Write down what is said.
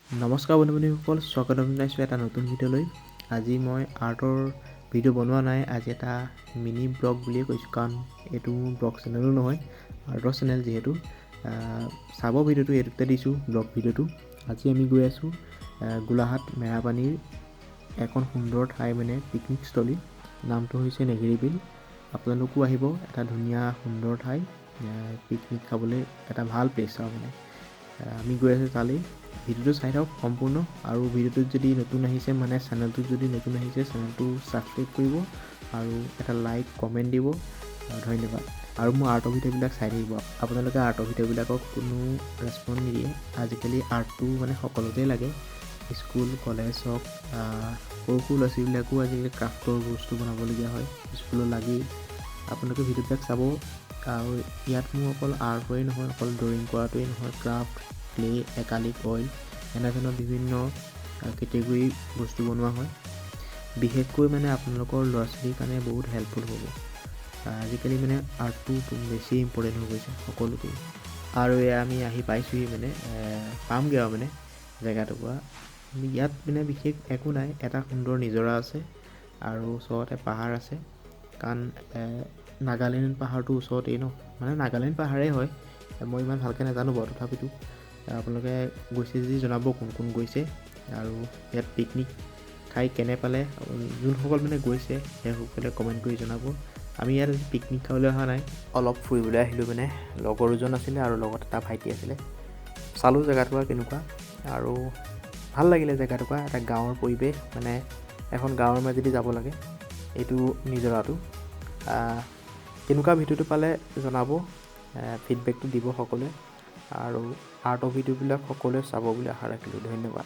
নমস্কাৰ বন্ধু-বান্ধৱীসকল, স্বাগতম জনাইছোঁ এটা নতুন ভিডিঅ'লৈ। আজি মই আৰ্টৰ ভিডিঅ' বনোৱা নাই, আজি এটা মিনি ব্লগ বুলিয়ে কৈছোঁ, কাৰণ এইটো ব্লগ চেনেলো নহয়, আৰ্টৰ চেনেল যিহেতু। চাব ভিডিঅ'টো এইটোতে দিছোঁ, ব্লগ ভিডিঅ'টো। আজি আমি গৈ আছোঁ গোলাঘাট মেৰাপানীৰ এখন সুন্দৰ ঠাই, মানে পিকনিকস্থলী। নামটো হৈছে নেঘেৰি বিল। আপোনালোকো আহিব, এটা ধুনীয়া সুন্দৰ ঠাই, পিকনিক খাবলৈ এটা ভাল প্লেচ আৰু মানে। আমি গৈ আছোঁ তালৈ। ভিডিঅ'টো চাই থাকক সম্পূৰ্ণ, আৰু ভিডিঅ'টোত যদি নতুন আহিছে, মানে চেনেলটোত যদি নতুন আহিছে, চেনেলটো ছাবস্ক্ৰাইব কৰিব আৰু এটা লাইক কমেণ্ট দিব। ধন্যবাদ। আৰু মোৰ আৰ্টৰ ভিডিঅ'বিলাক চাই থাকিব। আপোনালোকে আৰ্টৰ ভিডিঅ'বিলাকক কোনো ৰেচপঞ্চ নিদিয়ে। আজিকালি আৰ্টটো মানে সকলোতে লাগে, স্কুল কলেজ হওক, সৰু সৰু ল'ৰা ছোৱালীবিলাকো আজিকালি ক্ৰাফ্টৰ বস্তু বনাবলগীয়া হয়, স্কুলত লাগেই। আপোনালোকে ভিডিঅ'বিলাক চাব। আৰু ইয়াত মোৰ অকল আৰ্টৰেই নহয়, অকল ড্ৰয়িং কৰাটোৱেই নহয়, ক্ৰাফ্ট, ক্লে, একালিক, অইল, এনেধৰণৰ বিভিন্ন কেটেগৰী বস্তু বনোৱা হয়। বিশেষকৈ মানে আপোনালোকৰ ল'ৰা ছোৱালীৰ কাৰণে বহুত হেল্পফুল হ'ব। আজিকালি মানে আৰ্টটো বেছি ইম্পৰ্টেণ্ট হৈ গৈছে সকলোতে। আৰু এয়া আমি আহি পাইছোঁহি, মানে পামগৈ আৰু মানে জেগাটুকুৰা। ইয়াত মানে বিশেষ একো নাই, এটা সুন্দৰ নিজৰা আছে আৰু ওচৰতে পাহাৰ আছে, কাৰণ নাগালেণ্ড পাহাৰটো ওচৰতেই ন, মানে নাগালেণ্ড পাহাৰেই হয়। মই ইমান ভালকৈ নাজানো বাৰু, তথাপিতো আপোনালোকে গৈছে যদি জনাব কোন কোন গৈছে, আৰু ইয়াত পিকনিক খাই কেনে পালে। যোনসকল মানে গৈছে সেইসকলে কমেণ্ট কৰি জনাব। আমি ইয়াত পিকনিক খাবলৈ অহা নাই, অলপ ফুৰিবলৈ আহিলোঁ। মানে লগৰ দুজন আছিলে আৰু লগত এটা ভাইটি আছিলে। চালোঁ জেগাটুকুৰা কেনেকুৱা, আৰু ভাল লাগিলে জেগাটুকুৰা। এটা গাঁৱৰ পৰিৱেশ, মানে এখন গাঁৱৰ মাজেদি যাব লাগে এইটো নিজৰাটো। কেনেকুৱা ভিডিঅ'টো পালে জনাব, ফিডবেকটো দিব সকলোৱে। আৰু আৰ্টৰ ভিডিঅ'বিলাক সকলোৱে চাব বুলি আশা ৰাখিলোঁ। ধন্যবাদ।